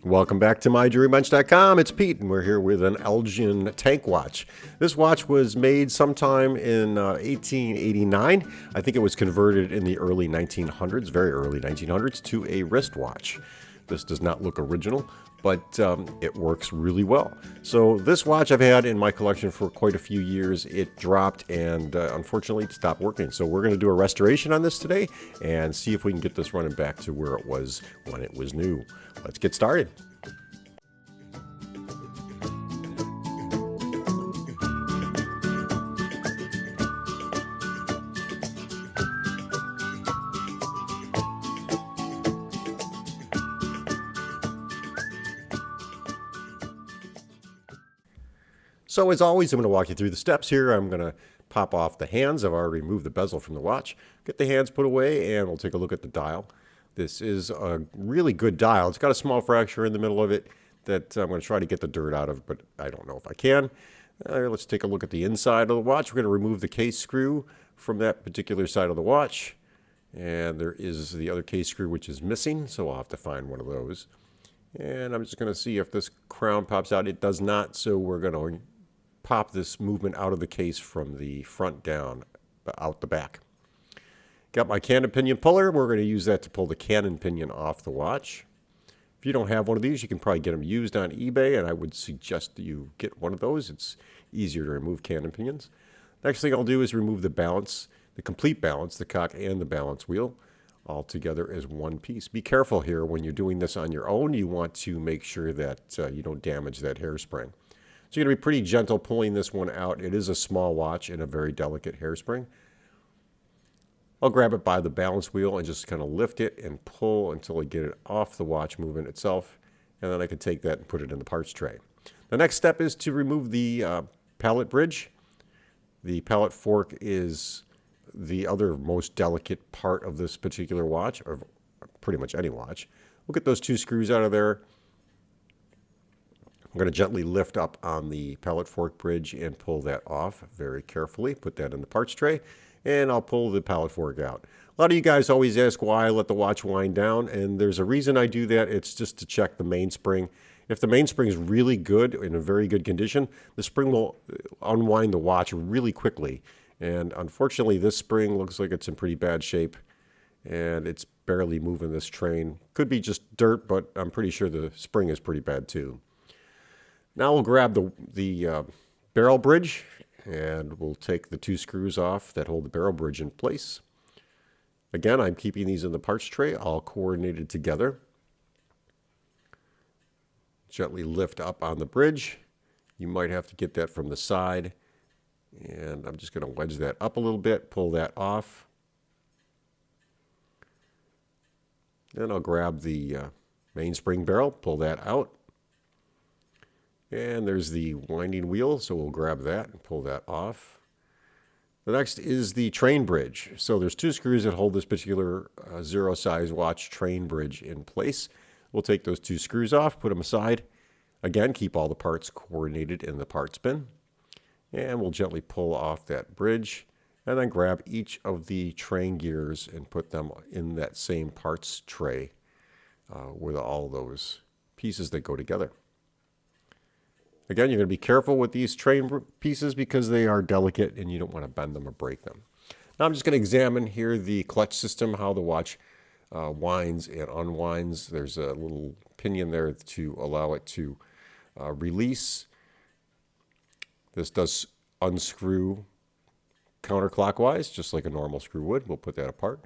Welcome back to MyJewelryBunch.com. It's Pete, and we're here with an Elgin tank watch. This watch was made sometime in 1889. I think it was converted in the early 1900s, very early 1900s, to a wristwatch. This does not look original, but it works really well. So this watch I've had in my collection for quite a few years. It dropped and unfortunately it stopped working. So we're going to do a restoration on this today and see if we can get this running back to where it was when it was new. Let's get started. So as always, I'm going to walk you through the steps here. I'm going to pop off the hands. I've already removed the bezel from the watch. Get the hands put away, and we'll take a look at the dial. This is a really good dial. It's got a small fracture in the middle of it that I'm going to try to get the dirt out of, but I don't know if I can. Let's take a look at the inside of the watch. We're going to remove the case screw from that particular side of the watch. And there is the other case screw which is missing, so I'll have to find one of those. And I'm just going to see if this crown pops out. It does not, so we're going to pop this movement out of the case from the front down, out the back. Got my cannon pinion puller. We're going to use that to pull the cannon pinion off the watch. If you don't have one of these, you can probably get them used on eBay, and I would suggest that you get one of those. It's easier to remove cannon pinions. Next thing I'll do is remove the balance, the complete balance, the cock and the balance wheel, all together as one piece. Be careful here when you're doing this on your own. You want to make sure that you don't damage that hairspring. So you're going to be pretty gentle pulling this one out. It is a small watch and a very delicate hairspring. I'll grab it by the balance wheel and just kind of lift it and pull until I get it off the watch movement itself. And then I can take that and put it in the parts tray. The next step is to remove the pallet bridge. The pallet fork is the other most delicate part of this particular watch, or pretty much any watch. We'll get those two screws out of there. I'm going to gently lift up on the pallet fork bridge and pull that off very carefully. Put that in the parts tray, and I'll pull the pallet fork out. A lot of you guys always ask why I let the watch wind down, and there's a reason I do that. It's just to check the mainspring. If the mainspring is really good, in a very good condition, the spring will unwind the watch really quickly. And unfortunately, this spring looks like it's in pretty bad shape, and it's barely moving this train. Could be just dirt, but I'm pretty sure the spring is pretty bad too. Now we'll grab the barrel bridge, and we'll take the two screws off that hold the barrel bridge in place. Again, I'm keeping these in the parts tray, all coordinated together. Gently lift up on the bridge. You might have to get that from the side. And I'm just going to wedge that up a little bit, pull that off. Then I'll grab the mainspring barrel, pull that out. And there's the winding wheel, so we'll grab that and pull that off. The next is the train bridge. So there's two screws that hold this particular zero size watch train bridge in place. We'll take those two screws off, put them aside. Again, keep all the parts coordinated in the parts bin. And we'll gently pull off that bridge and then grab each of the train gears and put them in that same parts tray with all those pieces that go together. Again, you're going to be careful with these train pieces because they are delicate and you don't want to bend them or break them. Now I'm just going to examine here the clutch system, how the watch winds and unwinds. There's a little pinion there to allow it to release. This does unscrew counterclockwise, just like a normal screw would. We'll put that apart.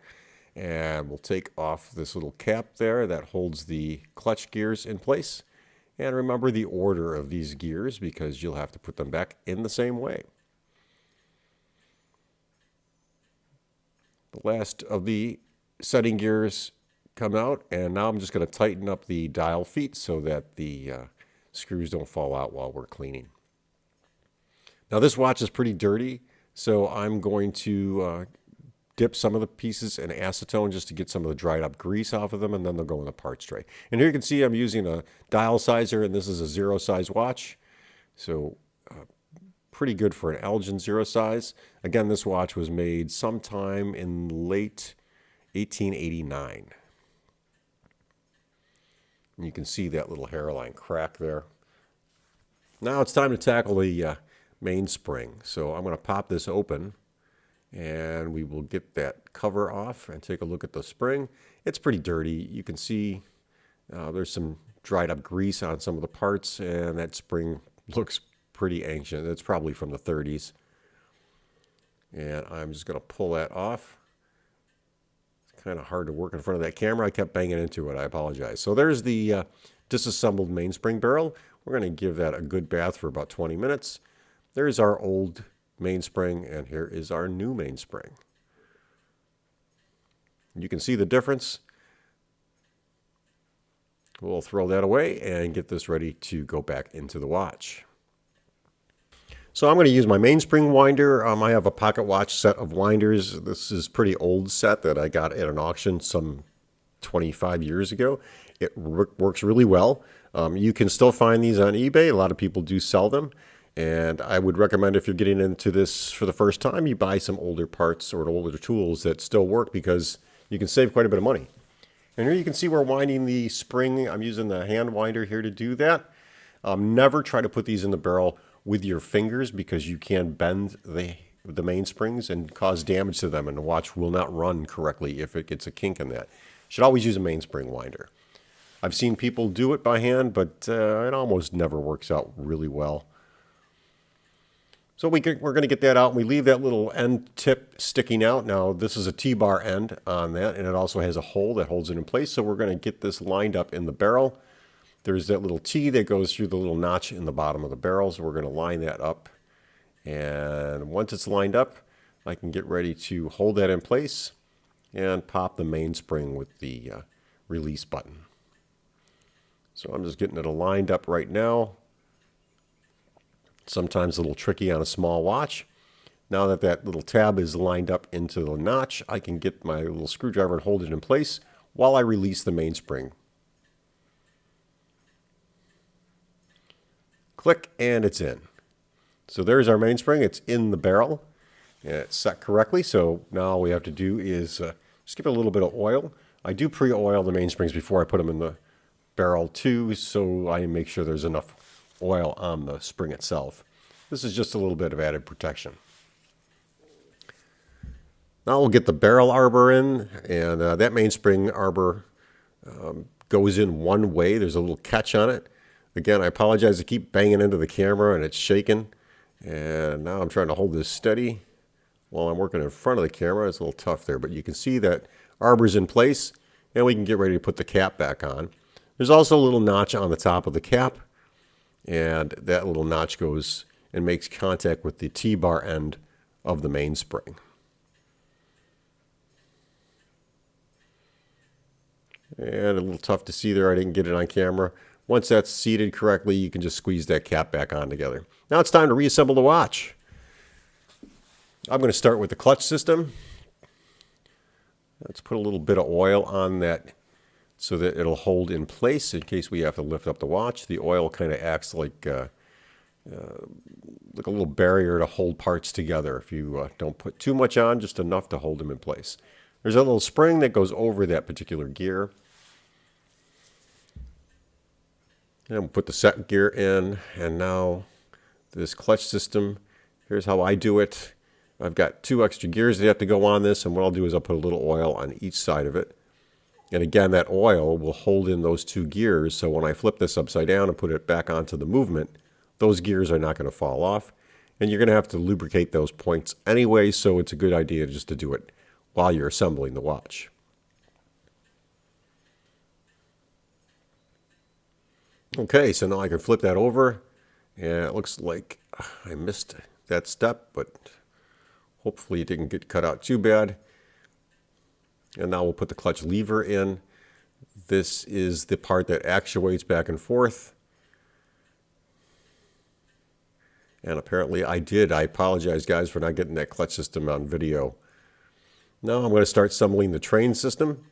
And we'll take off this little cap there that holds the clutch gears in place. And remember the order of these gears because you'll have to put them back in the same way. The last of the setting gears come out, and now I'm just going to tighten up the dial feet so that the screws don't fall out while we're cleaning. Now this watch is pretty dirty, so I'm going to dip some of the pieces in acetone just to get some of the dried up grease off of them, and then they'll go in the parts tray. And here you can see I'm using a dial sizer, and this is a zero size watch. So pretty good for an Elgin zero size. Again, this watch was made sometime in late 1889. And you can see that little hairline crack there. Now it's time to tackle the mainspring. So I'm going to pop this open and we will get that cover off and take a look at the spring. It's pretty dirty. You can see there's some dried up grease on some of the parts, and that spring looks pretty ancient. It's probably from the 30s. And I'm just going to pull that off. It's kind of hard to work in front of that camera. I kept banging into it. I apologize. So there's the disassembled mainspring barrel. We're going to give that a good bath for about 20 minutes. There's our old mainspring, and here is our new mainspring. You can see the difference. We'll throw that away and get this ready to go back into the watch. So I'm going to use my mainspring winder. I have a pocket watch set of winders. This is a pretty old set that I got at an auction some 25 years ago. It works really well. You can still find these on eBay. A lot of people do sell them. And I would recommend, if you're getting into this for the first time, you buy some older parts or older tools that still work, because you can save quite a bit of money. And here you can see we're winding the spring. I'm using the hand winder here to do that. Never try to put these in the barrel with your fingers, because you can bend the mainsprings and cause damage to them, and the watch will not run correctly if it gets a kink in that. You should always use a mainspring winder. I've seen people do it by hand, but it almost never works out really well. So we're going to get that out, and we leave that little end tip sticking out. Now this is a T-bar end on that, and it also has a hole that holds it in place. So we're going to get this lined up in the barrel. There's that little T that goes through the little notch in the bottom of the barrel. So we're going to line that up. And once it's lined up, I can get ready to hold that in place and pop the mainspring with the release button. So I'm just getting it lined up right now. Sometimes a little tricky on a small watch. Now that that little tab is lined up into the notch, I can get my little screwdriver and hold it in place while I release the mainspring. Click, and it's in. So there's our mainspring. It's in the barrel, and it's set correctly. So now all we have to do is just give it a little bit of oil. I do pre-oil the mainsprings before I put them in the barrel too, so I make sure there's enough oil on the spring itself. This is just a little bit of added protection. Now we'll get the barrel arbor in, and that mainspring arbor goes in one way. There's a little catch on it. Again, I apologize. I keep banging into the camera and it's shaking. And now I'm trying to hold this steady while I'm working in front of the camera. It's a little tough there, but you can see that arbor's in place, and we can get ready to put the cap back on. There's also a little notch on the top of the cap, and that little notch goes and makes contact with the T-bar end of the mainspring. And a little tough to see there. I didn't get it on camera. Once that's seated correctly, you can just squeeze that cap back on together. Now it's time to reassemble the watch. I'm going to start with the clutch system. Let's put a little bit of oil on that so that it'll hold in place in case we have to lift up the watch. The oil kind of acts like a little barrier to hold parts together. If you don't put too much on, just enough to hold them in place. There's a little spring that goes over that particular gear. And we'll put the set gear in, and now this clutch system, here's how I do it. I've got 2 extra gears that have to go on this, and what I'll do is I'll put a little oil on each side of it. And again, that oil will hold in those 2 gears, so when I flip this upside down and put it back onto the movement, those gears are not going to fall off. And you're going to have to lubricate those points anyway, so it's a good idea just to do it while you're assembling the watch. Okay, so now I can flip that over, and it looks like I missed that step, but hopefully it didn't get cut out too bad. And now we'll put the clutch lever in. This is the part that actuates back and forth. And apparently I did. I apologize, guys, for not getting that clutch system on video. Now I'm going to start assembling the train system.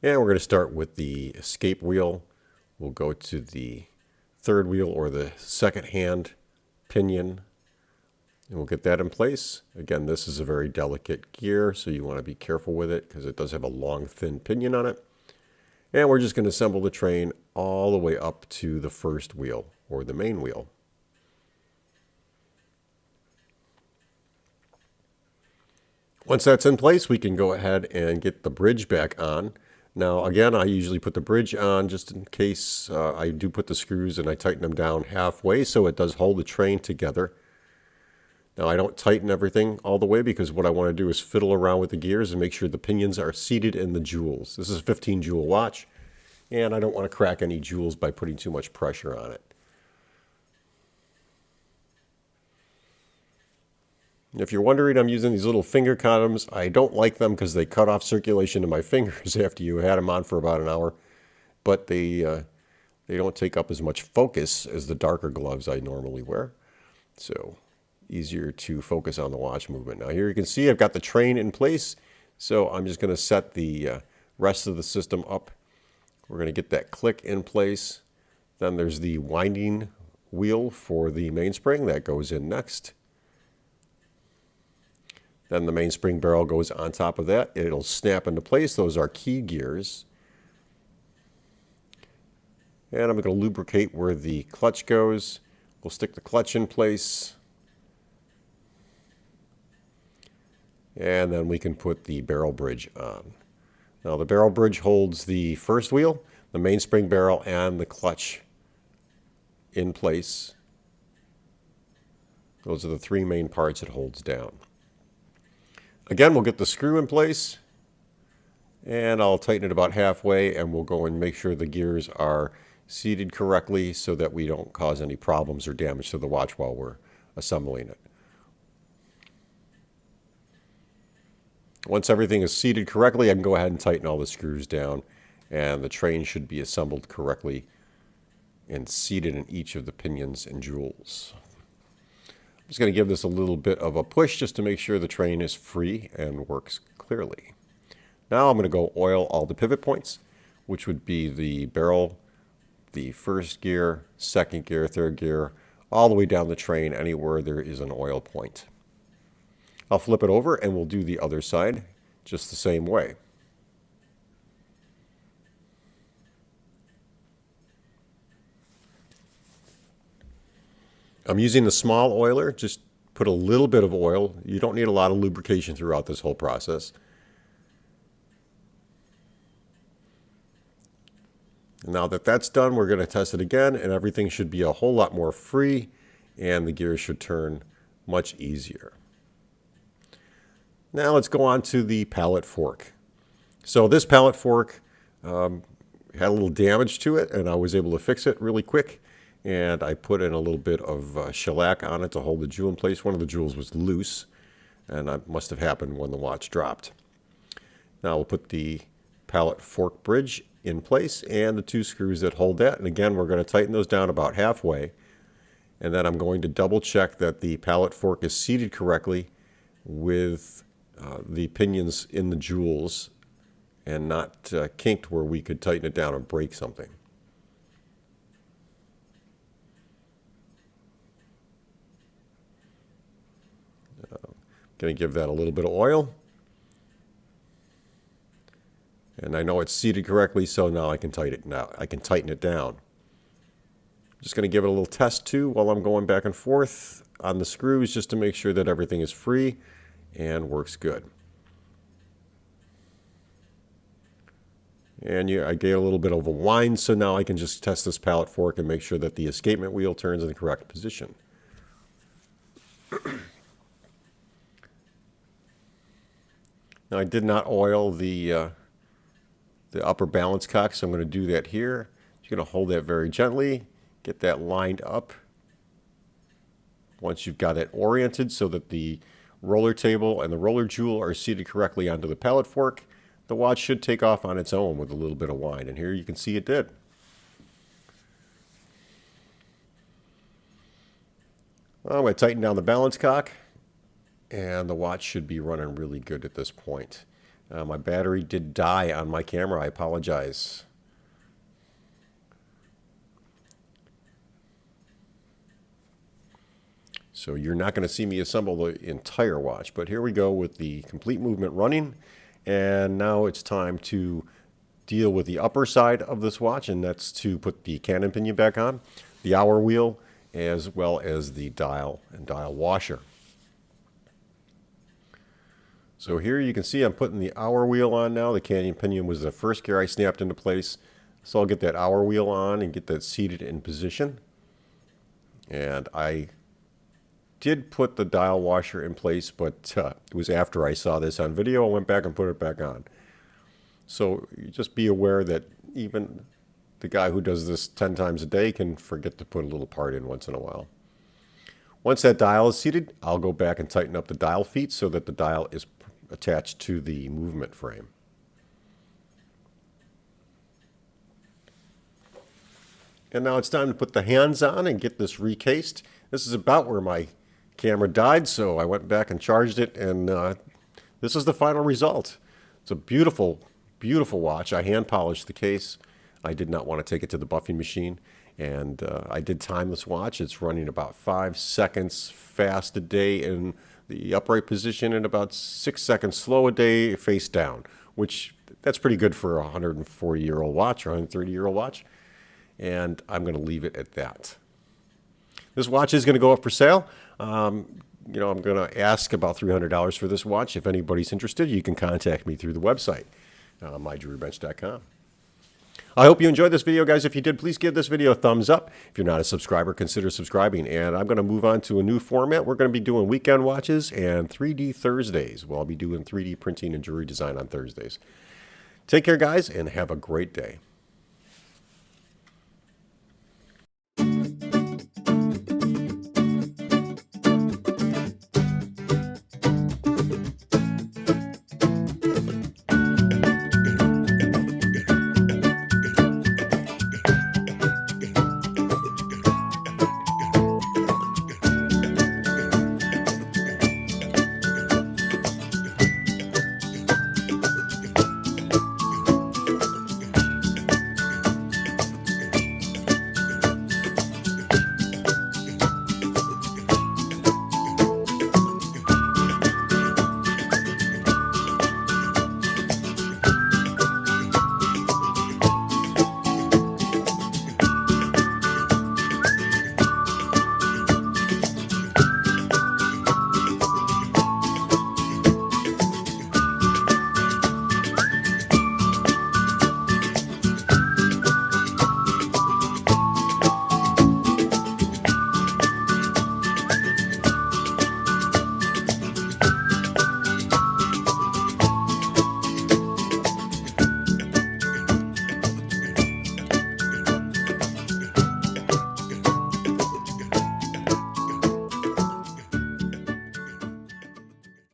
And we're going to start with the escape wheel. We'll go to the third wheel, or the second hand pinion, and we'll get that in place. Again, this is a very delicate gear, so you want to be careful with it because it does have a long, thin pinion on it. And we're just going to assemble the train all the way up to the first wheel, or the main wheel. Once that's in place, we can go ahead and get the bridge back on. Now, again, I usually put the bridge on just in case I do put the screws, and I tighten them down halfway so it does hold the train together. Now, I don't tighten everything all the way because what I want to do is fiddle around with the gears and make sure the pinions are seated in the jewels. This is a 15 joule watch, and I don't want to crack any jewels by putting too much pressure on it. If you're wondering, I'm using these little finger condoms. I don't like them because they cut off circulation to my fingers after you had them on for about an hour. But they don't take up as much focus as the darker gloves I normally wear. So easier to focus on the watch movement. Now here you can see I've got the train in place. So I'm just going to set the rest of the system up. We're going to get that click in place. Then there's the winding wheel for the mainspring that goes in next. Then the mainspring barrel goes on top of that. It'll snap into place. Those are key gears. And I'm going to lubricate where the clutch goes. We'll stick the clutch in place. And then we can put the barrel bridge on. Now the barrel bridge holds the first wheel, the mainspring barrel, and the clutch in place. Those are the three main parts it holds down. Again, we'll get the screw in place, and I'll tighten it about halfway, and we'll go and make sure the gears are seated correctly so that we don't cause any problems or damage to the watch while we're assembling it. Once everything is seated correctly, I can go ahead and tighten all the screws down, and the train should be assembled correctly and seated in each of the pinions and jewels. I'm just going to give this a little bit of a push just to make sure the train is free and works clearly. Now I'm going to go oil all the pivot points, which would be the barrel, the first gear, second gear, third gear, all the way down the train anywhere there is an oil point. I'll flip it over and we'll do the other side just the same way. I'm using the small oiler, just put a little bit of oil. You don't need a lot of lubrication throughout this whole process. Now that that's done, we're going to test it again, and everything should be a whole lot more free, and the gears should turn much easier. Now let's go on to the pallet fork. So this pallet fork had a little damage to it, and I was able to fix it really quick. And I put in a little bit of shellac on it to hold the jewel in place. One of the jewels was loose, and that must have happened when the watch dropped. Now we'll put the pallet fork bridge in place and the two screws that hold that. And again, we're going to tighten those down about halfway. And then I'm going to double check that the pallet fork is seated correctly with the pinions in the jewels and not kinked where we could tighten it down and break something. Going to give that a little bit of oil. And I know it's seated correctly, so now I can tighten it down. Just going to give it a little test too while I'm going back and forth on the screws just to make sure that everything is free and works good. And I gave a little bit of a wind, so now I can just test this pallet fork and make sure that the escapement wheel turns in the correct position. Now I did not oil the upper balance cock, so I'm going to do that here. You're going to hold that very gently, get that lined up. Once you've got it oriented so that the roller table and the roller jewel are seated correctly onto the pallet fork, the watch should take off on its own with a little bit of wind. And here you can see it did. I'm going to tighten down the balance cock, and the watch should be running really good at this point. My battery did die on my camera. I apologize. So you're not going to see me assemble the entire watch, but here we go with the complete movement running. And now it's time to deal with the upper side of this watch, and that's to put the cannon pinion back on, the hour wheel, as well as the dial and dial washer. So here you can see I'm putting the hour wheel on now. The cannon pinion was the first gear I snapped into place. So I'll get that hour wheel on and get that seated in position. And I did put the dial washer in place, but it was after I saw this on video. I went back and put it back on. So just be aware that even the guy who does this 10 times a day can forget to put a little part in once in a while. Once that dial is seated, I'll go back and tighten up the dial feet so that the dial is attached to the movement frame. And now it's time to put the hands on and get this recased. This is about where my camera died, so I went back and charged it, and this is the final result. It's a beautiful, beautiful watch. I hand polished the case. I did not want to take it to the buffing machine, and I did time this watch. It's running about 5 seconds fast a day in the upright position and about 6 seconds slow a day face down, which that's pretty good for a 140-year-old watch or 130-year-old watch. And I'm going to leave it at that. This watch is going to go up for sale. I'm going to ask about $300 for this watch. If anybody's interested, you can contact me through the website, myjewelrybench.com. I hope you enjoyed this video, guys. If you did, please give this video a thumbs up. If you're not a subscriber, consider subscribing. And I'm going to move on to a new format. We're going to be doing weekend watches and 3D Thursdays. Well, I'll be doing 3D printing and jewelry design on Thursdays. Take care, guys, and have a great day.